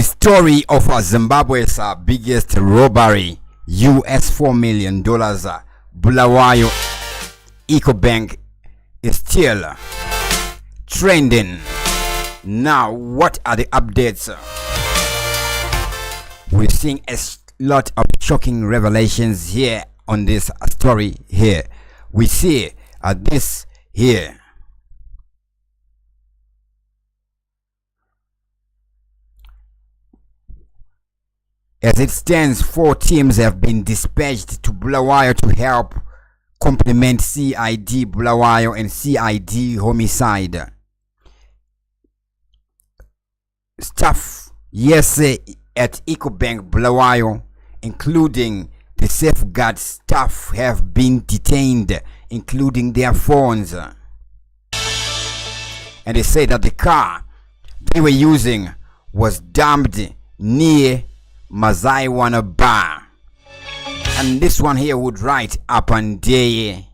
story of Zimbabwe's biggest robbery, US $4 million, Bulawayo EcoBank, is still trending. Now, what are the updates? We're seeing a lot of shocking revelations here on this story here. We see this here. As it stands, 4 teams have been dispatched to Bulawayo to help complement CID Bulawayo and CID Homicide. Staff, yes, at EcoBank Bulawayo, including the safeguard staff, have been detained, including their phones. And they say that the car they were using was dumped near Mazaiwana Bar. And this one here would write up and there.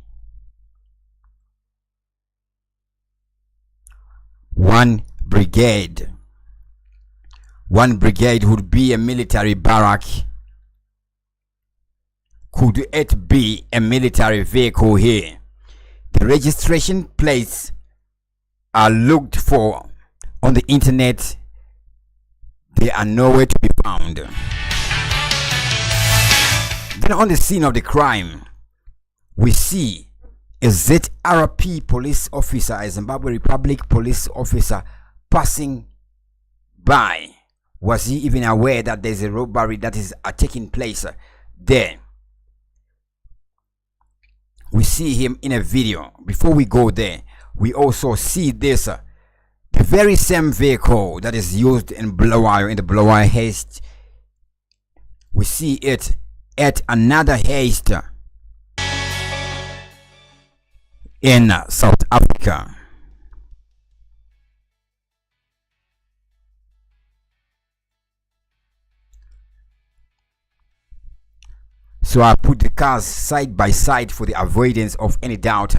One brigade would be a military barrack. Could it be a military vehicle here? The registration plates are looked for on the internet. They are nowhere to be found. Then on the scene of the crime, we see a ZRP police officer, a Zimbabwe Republic police officer, passing by. Was he even aware that there's a robbery that is taking place there? We see him in a video. Before we go there, we also see this, the very same vehicle that is used in Bulawayo, in the Bulawayo heist. We see it at another heist in South Africa. So I put the cars side by side for the avoidance of any doubt.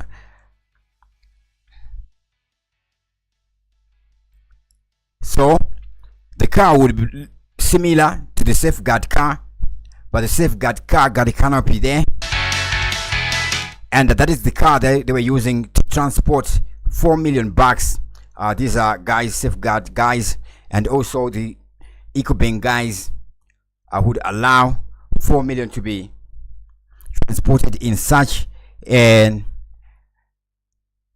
So the car would be similar to the safeguard car, but the safeguard car got a canopy there, and that is the car they were using to transport $4 million. These are guys, safeguard guys, and also the EcoBank guys would allow $4 million to be transported in such an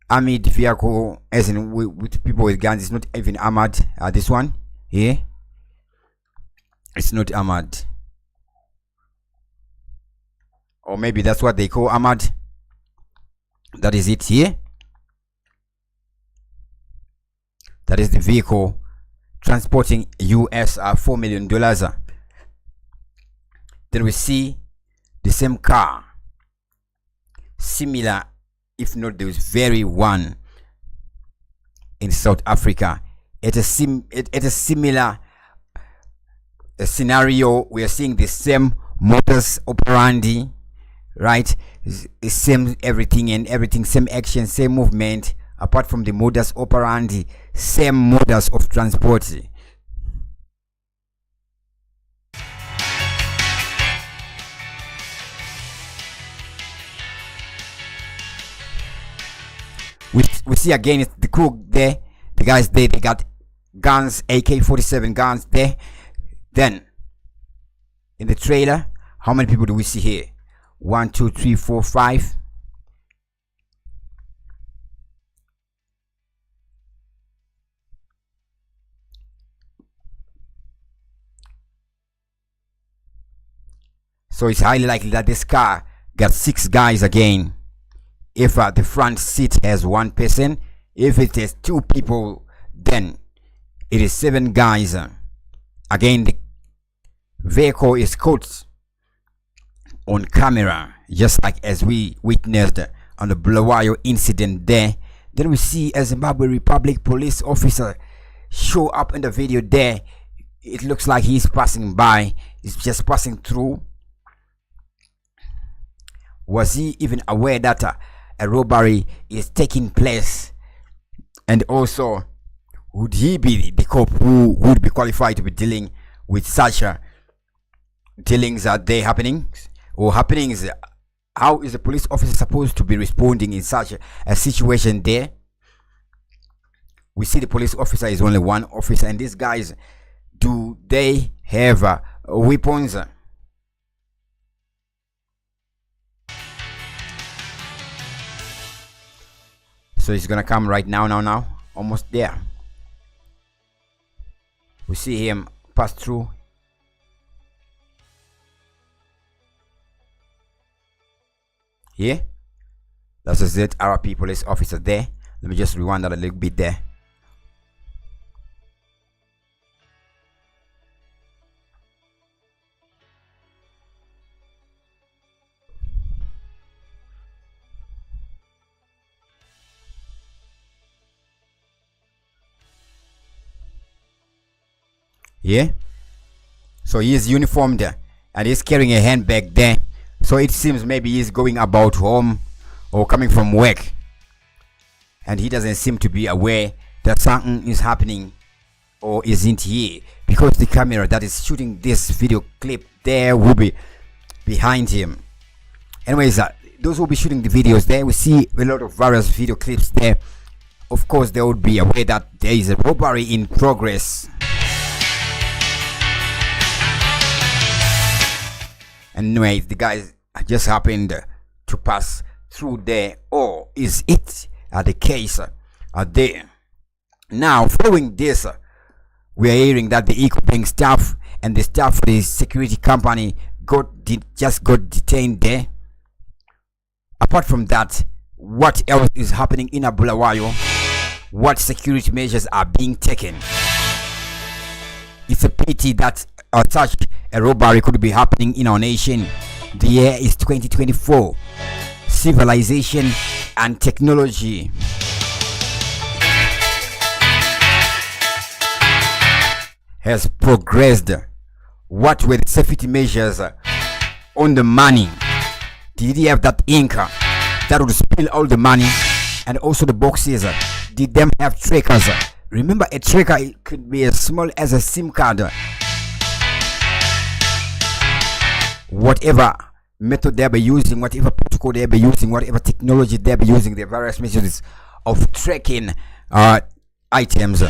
armored vehicle, as in with people with guns. It's not even armored. This one here, it's not armored, or maybe that's what they call armored. That is it here. That is the vehicle transporting US $4 million. Then we see the same car, similar, if not there is very one, in South Africa. It is similar scenario. We are seeing the same modus operandi, right? Same everything and everything, same action, same movement. Apart from the modus operandi, same modus of transport. We see again it's the crew there, the guys there, they got guns, AK-47 guns there. Then in the trailer, how many people do we see here? 1, 2, 3, 4, 5. So it's highly likely that this car got 6 guys again. If the front seat has 1 person, if it has 2 people, then it is 7 guys. Again, the vehicle is caught on camera, just like as we witnessed on the Bulawayo incident there. Then we see a Zimbabwe Republic police officer show up in the video there. It looks like he's passing by. He's just passing through. Was he even aware that a robbery is taking place? And also, would he be the cop who would be qualified to be dealing with such dealings are they happening or happenings. How is the police officer supposed to be responding in such a situation there? We see the police officer is only one officer, and these guys, do they have weapons? So he's gonna come right now, almost there. We see him pass through. Here, that's a ZRP police officer there. Let me just rewind that a little bit there. Yeah, so he is uniformed and he's carrying a handbag there. So it seems maybe he's going about home or coming from work, and he doesn't seem to be aware that something is happening or isn't here, because the camera that is shooting this video clip there will be behind him. Anyways, those will be shooting the videos there. We see a lot of various video clips there. Of course, they would be aware that there is a robbery in progress. Anyway, the guys just happened to pass through there, or is it the case there? Now, following this, we are hearing that the EcoBank staff and the staff of the security company just got detained there. Apart from that, what else is happening in Bulawayo? What security measures are being taken? It's a pity that such a robbery could be happening in our nation. The year is 2024. Civilization and technology has progressed. What were the safety measures on the money? Did he have that ink that would spill all the money? And also the boxes, did them have trackers? Remember, a tracker, it could be as small as a SIM card. Whatever method they'll be using, whatever protocol they'll be using, whatever technology they'll be using, the various methods of tracking items.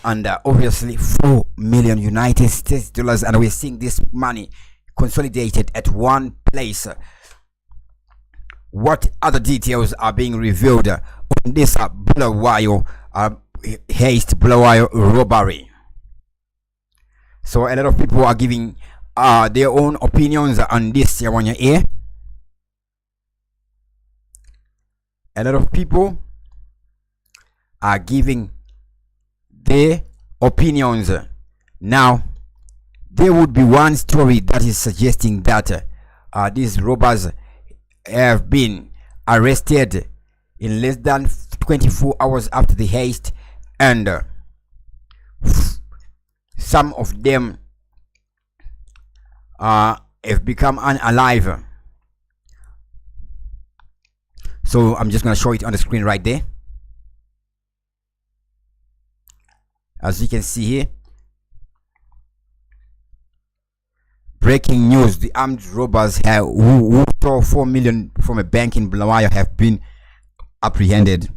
And obviously 4 million United States dollars, and we're seeing this money consolidated at one place. What other details are being revealed on this Bulawayo heist, Bulawayo robbery? So a lot of people are giving their own opinions on this here on your ear. A lot of people are giving their opinions. Now, there would be one story that is suggesting that these robbers have been arrested in less than 24 hours after the heist, and some of them have become unalive. So I'm just going to show it on the screen right there. As you can see here, breaking news: the armed robbers who stole 4 million from a bank in Bulawayo have been apprehended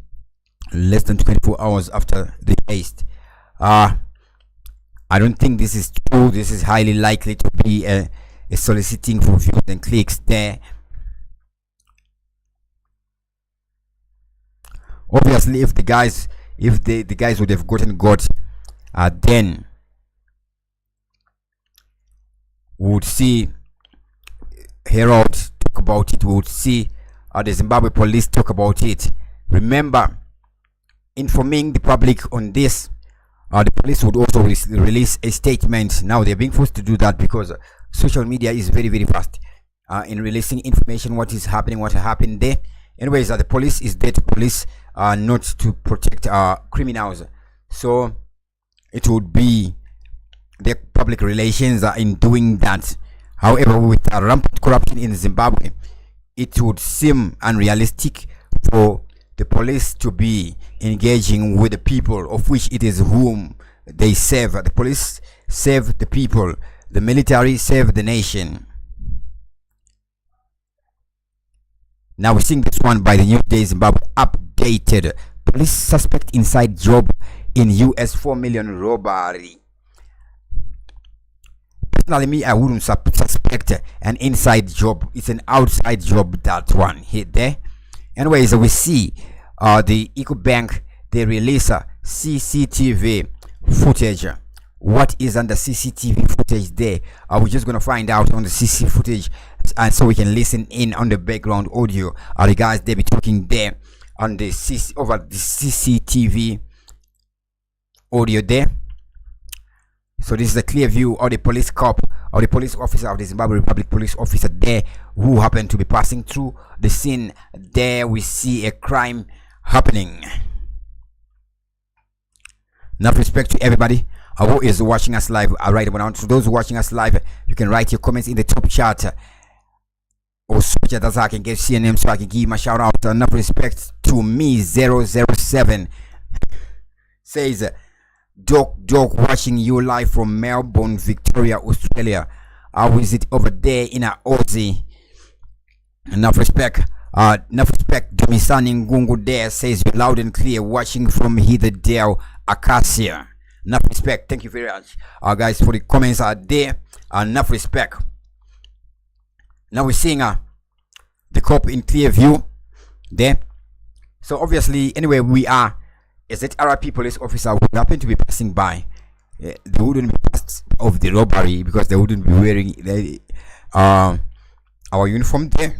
less than 24 hours after the heist. I don't think this is true. This is highly likely to be a soliciting for views and clicks there. Obviously, if the guys would have gotten got, then we would see Herald talk about it. We would see the Zimbabwe police talk about it. Remember, informing the public on this, the police would also release a statement. Now they're being forced to do that because social media is very, very fast in releasing information, what is happening, what happened there. Anyways, the police is there to police, not to protect criminals. So it would be the public relations in doing that. However, with rampant corruption in Zimbabwe, it would seem unrealistic for the police to be engaging with the people of which it is whom they serve. The police save the people. The military save the nation. Now we're seeing this one by the New Day Zimbabwe updated. Police suspect inside job in US 4 million robbery. Personally, me, I wouldn't suspect an inside job. It's an outside job, that one hit there. Anyways, we see the EcoBank, they release a CCTV footage. What is under CCTV footage there? We're just gonna find out on the CC footage, and so we can listen in on the background audio. The guys, they be talking there on the over the CCTV audio there. So this is a clear view of the police cop or the police officer of the Zimbabwe Republic police officer there, who happened to be passing through the scene. There we see a crime happening. Enough respect to everybody who is watching us live right now. To those watching us live, you can write your comments in the top chat or switch it, as I can get CNN so I can give my shout out. Enough respect to me 007 says Doc watching you live from Melbourne, Victoria, Australia. How is it over there in a Aussie? Enough respect. Dumisani Ngungu there says you're loud and clear, watching from Heatherdale, Acacia. Enough respect. Thank you very much, guys, for the comments are there. Enough respect. Now we're seeing the cop in clear view there. So obviously, anyway, we are a ZRP police officer who happen to be passing by. They wouldn't be part of the robbery because they wouldn't be wearing our uniform there.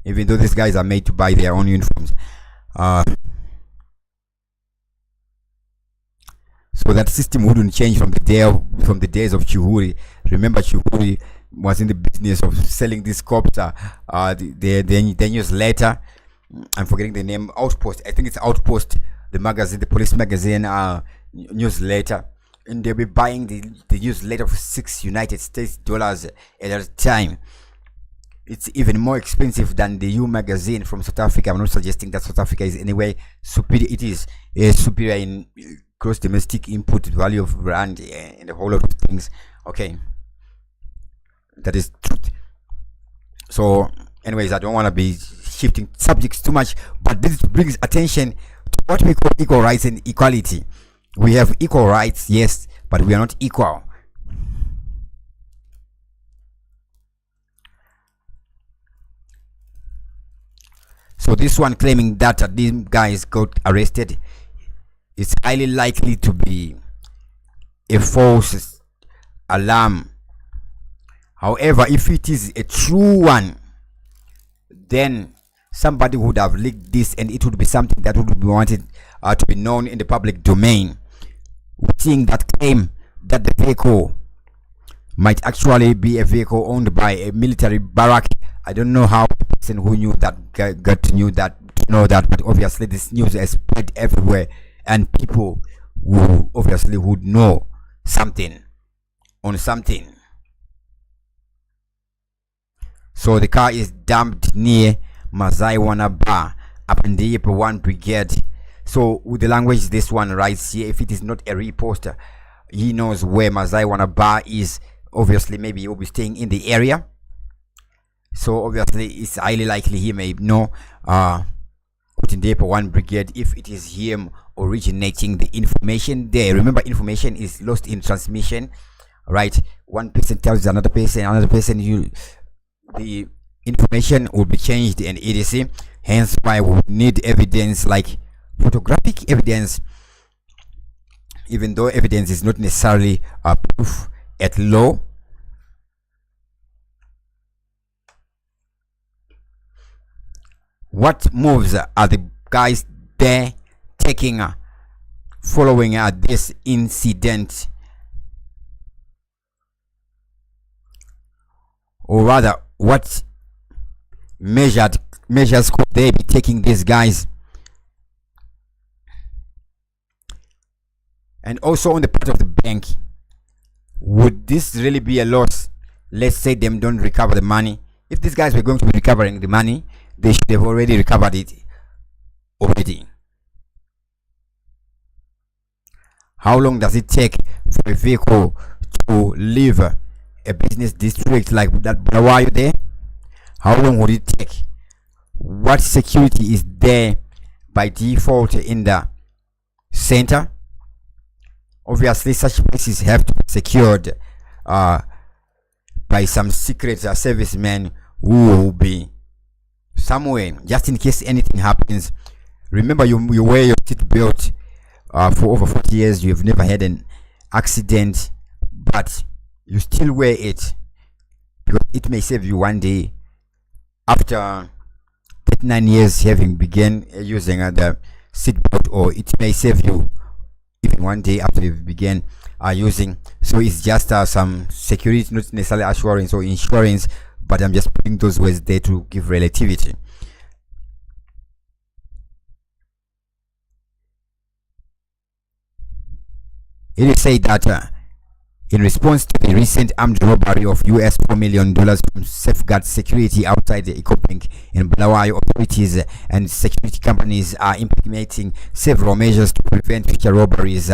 Even though these guys are made to buy their own uniforms. So that system wouldn't change from the days of Chuhuri. Remember, Chuhuri was in the business of selling this copter. The newsletter, I'm forgetting the name, Outpost. I think it's Outpost, the magazine, the police magazine newsletter. And they'll be buying the newsletter for $6 United States at a time. It's even more expensive than the U magazine from South Africa. I'm not suggesting that South Africa is anyway superior. It is superior in gross domestic input value of brand and a whole lot of things. Okay, that is truth. So anyways, I don't want to be shifting subjects too much, but this brings attention to what we call equal rights and equality. We have equal rights, yes, but we are not equal. So this one claiming that these guys got arrested is highly likely to be a false alarm. However, if it is a true one, then somebody would have leaked this and it would be something that would be wanted to be known in the public domain. Seeing that claim that the vehicle might actually be a vehicle owned by a military barrack. I don't know how the person who knew that got to know that, but obviously this news has spread everywhere, and people who obviously would know something on something. So the car is dumped near Mazaiwana Bar up in the 1 Brigade. So with the language this one writes here, if it is not a reposter, he knows where Mazaiwana Bar is. Obviously, maybe he will be staying in the area. So obviously, it's highly likely he may know within the 1 Brigade if it is him originating the information there. Remember, information is lost in transmission, right? One person tells another person, the information will be changed and etc. Hence why we need evidence like photographic evidence, even though evidence is not necessarily proof at law. What moves are the guys there taking following this incident? Or rather, what measures could they be taking these guys? And also on the part of the bank, would this really be a loss? Let's say them don't recover the money. If these guys were going to be recovering the money, they should have already recovered it already. How long does it take for a vehicle to leave a business district like that Bulawayo there? How long would it take? What security is there by default in the center? Obviously, such places have to be secured by some secret servicemen who will be somewhere just in case anything happens. Remember, you wear your seat belt for over 40 years. You've never had an accident, but you still wear it because it may save you one day after 39 years having begun using the seat belt, or it may save you even one day after you began using. So it's just some security, not necessarily assurance or insurance, but I'm just putting those words there to give relativity. It is said that in response to the recent armed robbery of US $4 million from Safeguard Security outside the EcoBank in Bulawayo, authorities and security companies are implementing several measures to prevent future robberies.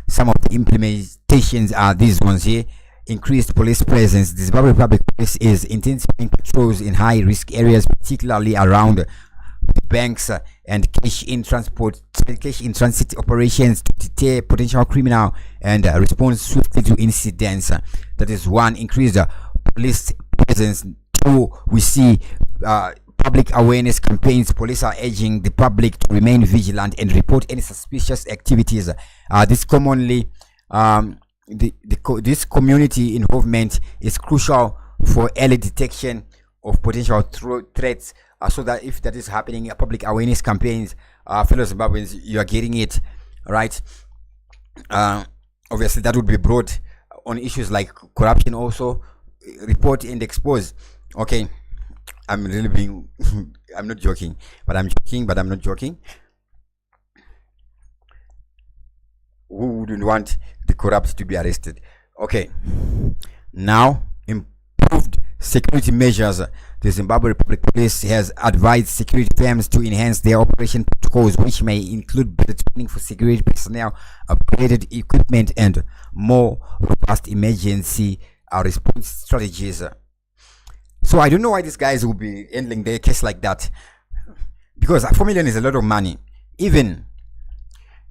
Some of the implementations are these ones here. Increased police presence. The Zimbabwe Public Police is intensifying patrols in high-risk areas, particularly around the banks and cash in transit operations to deter potential criminal and respond swiftly to incidents. That is one. Increased police presence. Two, we see public awareness campaigns. Police are urging the public to remain vigilant and report any suspicious activities. This commonly this community involvement is crucial for early detection of potential threats, so that if that is happening, public awareness campaigns, fellow Zimbabweans, you are getting it right. Obviously that would be brought on issues like corruption, also report and expose. Okay, I'm really being I'm not joking, but I'm joking, but I'm not joking. Who wouldn't want the corrupt to be arrested? Okay, now improved security measures. The Zimbabwe Republic Police has advised security firms to enhance their operation protocols, which may include better training for security personnel, upgraded equipment, and more robust emergency response strategies. So I don't know why these guys will be handling their case like that, because 4 million is a lot of money. Even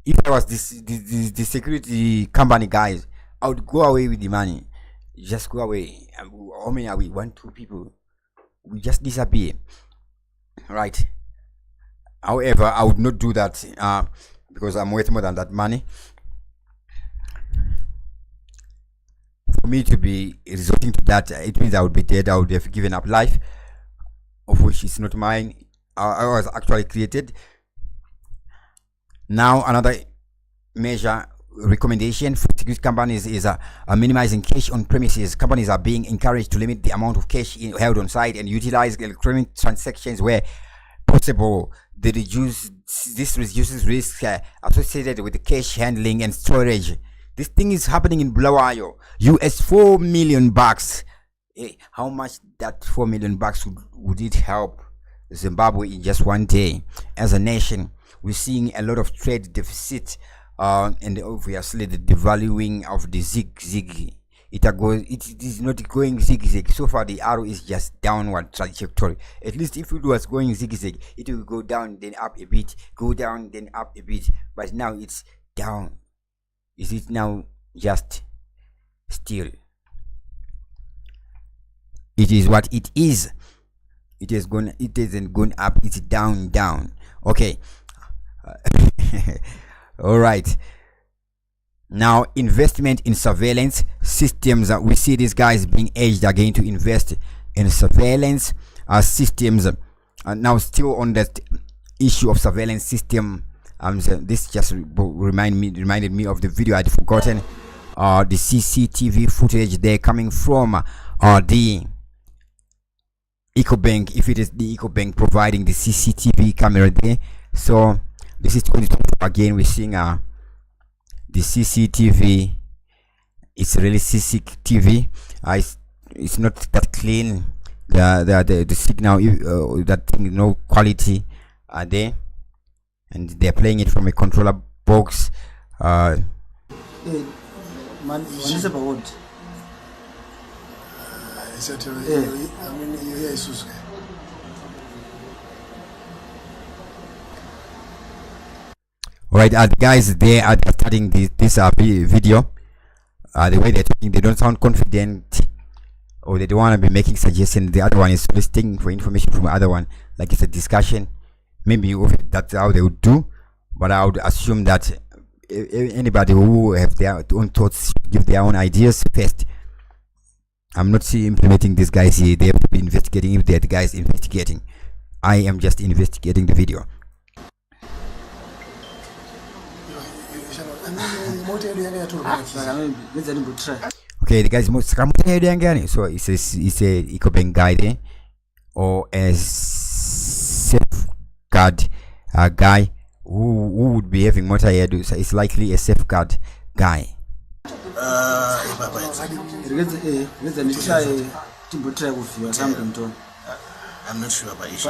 if I was the security company guys, I would go away with the money. Just go away. How many are we? 1, 2 people. We just disappear, right? However, I would not do that because I'm worth more than that money. For me to be resorting to that, it means I would be dead. I would have given up life, of which is not mine. I was actually created. Now another measure recommendation for security companies is minimizing cash on premises. Companies are being encouraged to limit the amount of cash held on site and utilize electronic transactions where possible. This reduces risk associated with the cash handling and storage. This thing is happening in Bulawayo. US $4 million. How much that $4 million would it help Zimbabwe in just one day? As a nation, we're seeing a lot of trade deficit, and obviously the devaluing of the zig-zag. It is not going zig-zag. So far the arrow is just downward trajectory. At least if it was going zig-zag, it will go down then up a bit, go down then up a bit, but now it's down. Is it now just still? It is what it is. It isn't gone up, it's down. Okay. All right. Now, investment in surveillance systems. We see these guys being urged again to invest in surveillance systems. Now, still on that issue of surveillance system, this just reminded me of the video I'd forgotten. The CCTV footage there coming from the EcoBank, if it is the EcoBank providing the CCTV camera there. So this is 2022 again. We're seeing the CCTV. It's really CCTV. It's not that clean. The signal, that thing, no quality are there, and they're playing it from a controller box. Man, what about what? Alright, guys, they are starting this video. The way they're talking, they don't sound confident, or they don't want to be making suggestions. The other one is soliciting for information from the other one, like it's a discussion. Maybe that's how they would do, but I would assume that anybody who have their own thoughts give their own ideas first. I'm not implementing these guys here. They have to be investigating if they're the guys investigating. I am just investigating the video. Okay, the guys most so it's a eco-bank guy there, or a safeguard guy who would be having motor here. So it's likely a safeguard guy. I'm not sure about it.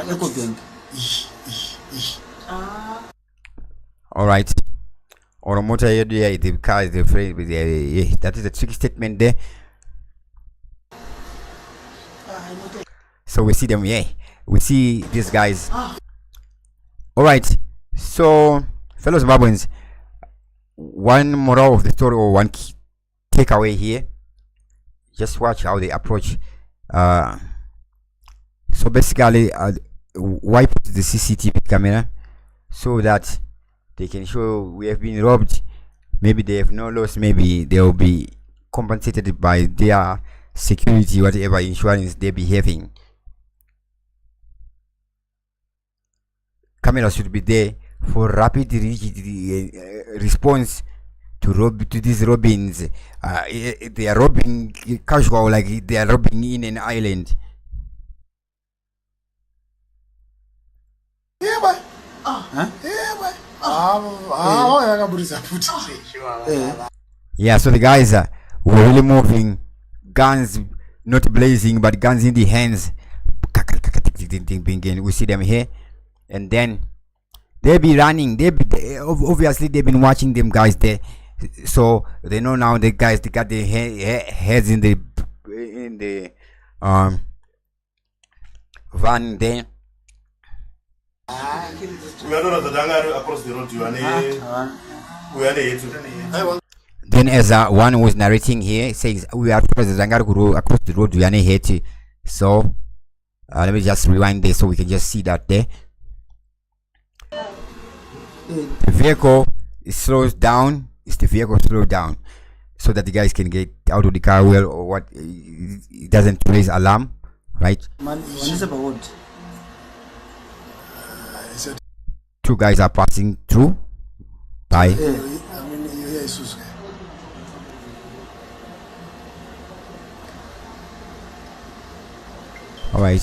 All right. Or motor here, the car is the frame. That is a tricky statement there. So we see them. Yeah, we see these guys. All right. So, fellow Zimbabweans, one moral of the story, or one key takeaway here, just watch how they approach. So basically, wipe the CCTV camera so that they can show we have been robbed. Maybe they have no loss. Maybe they will be compensated by their security, whatever insurance they be having. Cameras should be there for rapid response to these robbings. They are robbing casual, like they are robbing in an island. Yeah, so the guys were really moving, guns not blazing, but guns in the hands. We see them here, and then they be running. Obviously they've been watching them guys there, so they know now the guys they got their heads in the van there. We are not across the road. We are then, as one who is narrating here says, we are across the road. We are here. So let me just rewind this so we can just see that there. The vehicle slows down. It's the vehicle slow down so that the guys can get out of the car well, or what, it doesn't raise alarm, right? Two guys are passing through by. All right.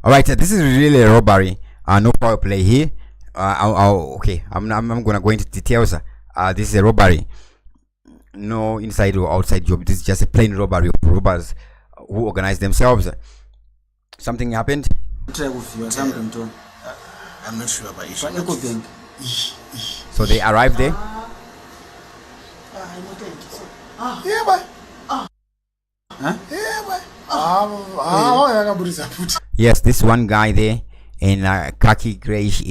All right, this is really a robbery. No power play here. Okay, I'm gonna go into details. This is a robbery. No inside or outside job. This is just a plain robbery of robbers who organize themselves. Something happened. I'm not sure about it. So they arrived there. Yes, this one guy there in a khaki grayish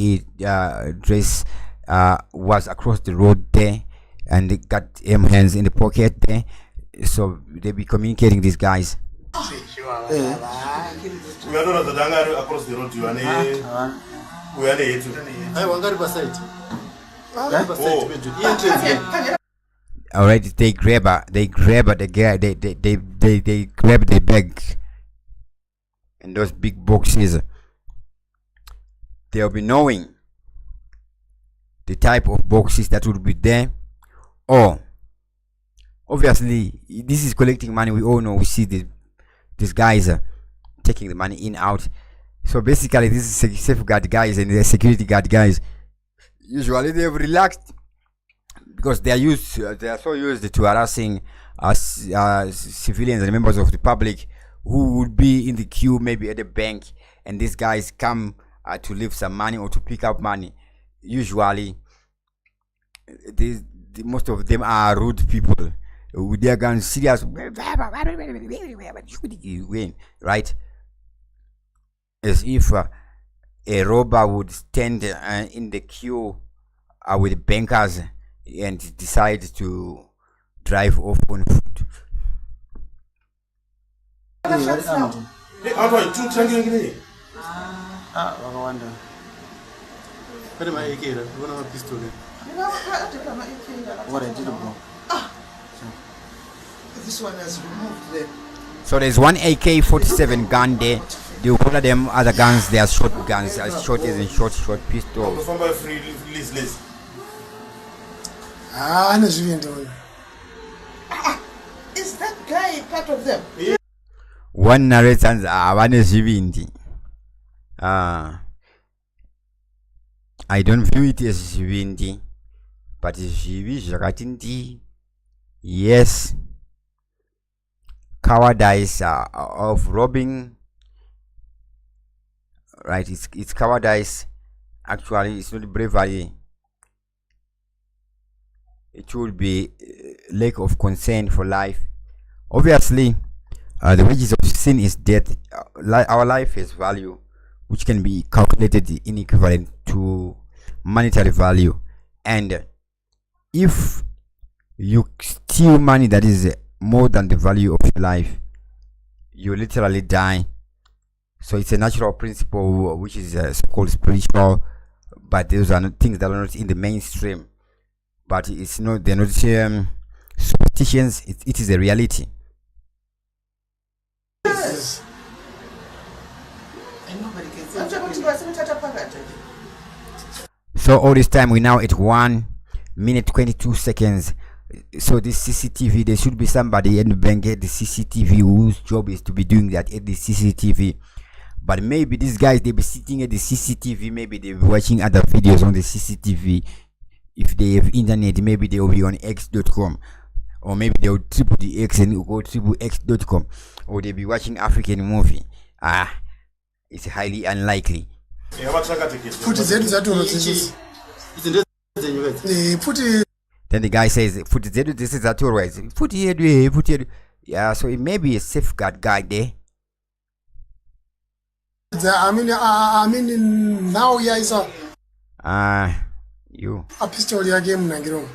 dress was across the road there, and they got him hands in the pocket there. So they be communicating these guys. We are not across the road. We are all right, they grab the guy. They grab the bag and those big boxes. They'll be knowing the type of boxes that would be there. Or obviously this is collecting money. We all know. We see these guys taking the money in out. So basically this is safeguard guys and the security guard guys. Usually they have relaxed because they are so used to harassing civilians and members of the public who would be in the queue maybe at the bank, and these guys come to leave some money or to pick up money. Usually most of them are rude people with their guns serious, right? As if a robber would stand in the queue with bankers and decide to drive off on foot. This one has removed them. So there's one AK-47 gun there. The other them other guns, they are short guns, as short as in short pistols. Is that guy part of them? Yeah. One narrator one is I don't view it as Vindi, but it's Jakatindi. Yes. Cowardice of robbing, right? It's cowardice. Actually, it's not bravery. It should be lack of concern for life. Obviously, the wages of sin is death. Our life has value, which can be calculated in equivalent to monetary value. And if you steal money that is more than the value of your life, you literally die. So it's a natural principle which is so-called spiritual, but those are not things that are not in the mainstream. But it's not, they're not superstitions. It is a reality. Yes. And nobody can say. So all this time we're now at 1 minute 22 seconds. So this CCTV, there should be somebody in the bank at the CCTV whose job is to be doing that at the CCTV. But maybe these guys, they be sitting at the CCTV, maybe they be watching other videos on the CCTV. If they have internet, maybe they will be on x.com, or maybe they will triple the x and go triple x.com, or they be watching African movie. It's highly unlikely. Then the guy says, this is that always. Put it. Yeah, so it may be a safeguard guy there. I mean, now yeah, is a. You. A pistol game, Nagiro.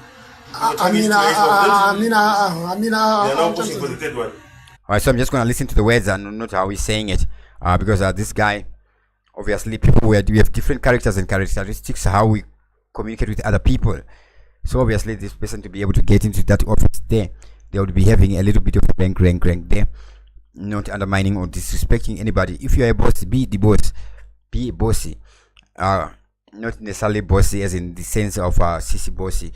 Alright, so I'm just gonna listen to the words and not how he's saying it, because this guy, obviously, we have different characters and characteristics how we communicate with other people. So obviously, this person to be able to get into that office there, they would be having a little bit of rank there, not undermining or disrespecting anybody. If you are a boss, be the boss, be bossy. Not necessarily bossy as in the sense of CC bossy.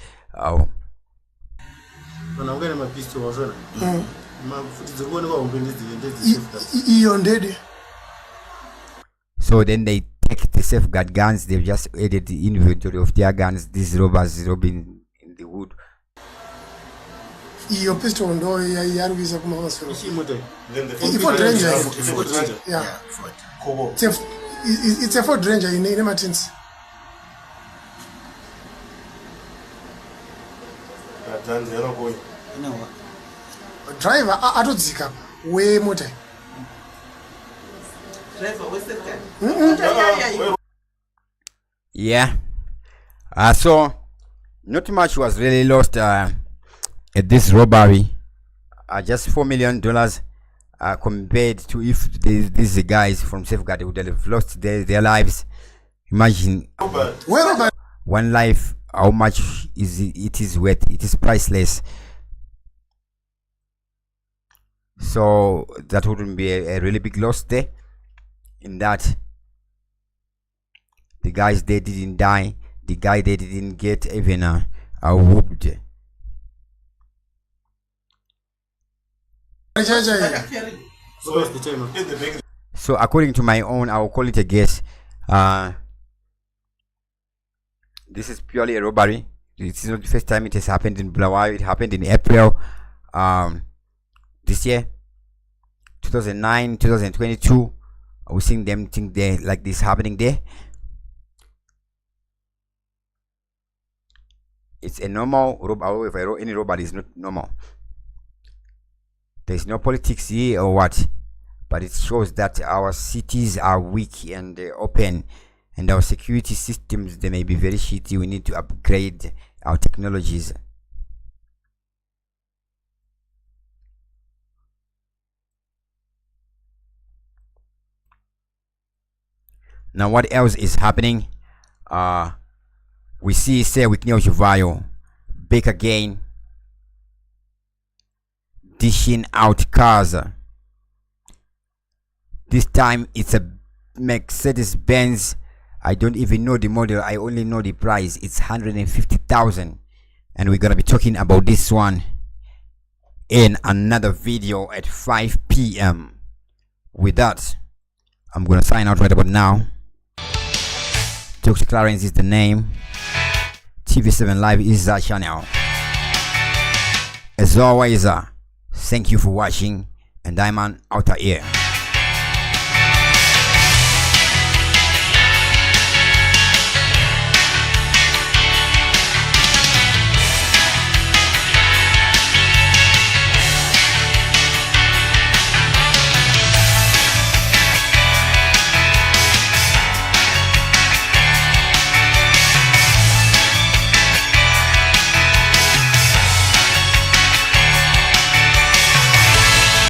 So then they take the safeguard guns. They've just added the inventory of their guns. These robbers robbing in the wood. Your pistol no it's a Ford Ranger in Martins. Driver atodzika we motor. Yeah. So not much was really lost at this robbery. Just $4 million compared to if these guys from Safeguard would have lost their lives. Imagine one life, how much it is worth. It is priceless. So that wouldn't be a really big loss there, in that the guys they didn't die, the guy they didn't get even whooped. So according to my own, I'll call it a guess. This is purely a robbery. This is not the first time it has happened in Bulawayo. It happened in April this year, 2009, 2022. We seeing them think they like this happening there. It's a normal robbery. Any robbery is not normal. There's no politics here or what, but it shows that our cities are weak and open, and our security systems, they may be very shitty. We need to upgrade our technologies. Now what else is happening? We see say with Bulawayo back again, dishing out cars. This time it's a Mercedes Benz. I don't even know the model, I only know the price. It's 150,000, and we're gonna be talking about this one in another video at 5 p.m. With that, I'm gonna sign out right about now. Dr. Clarence is the name. TV7 Live is our channel. As always, thank you for watching, and I'm on outer ear.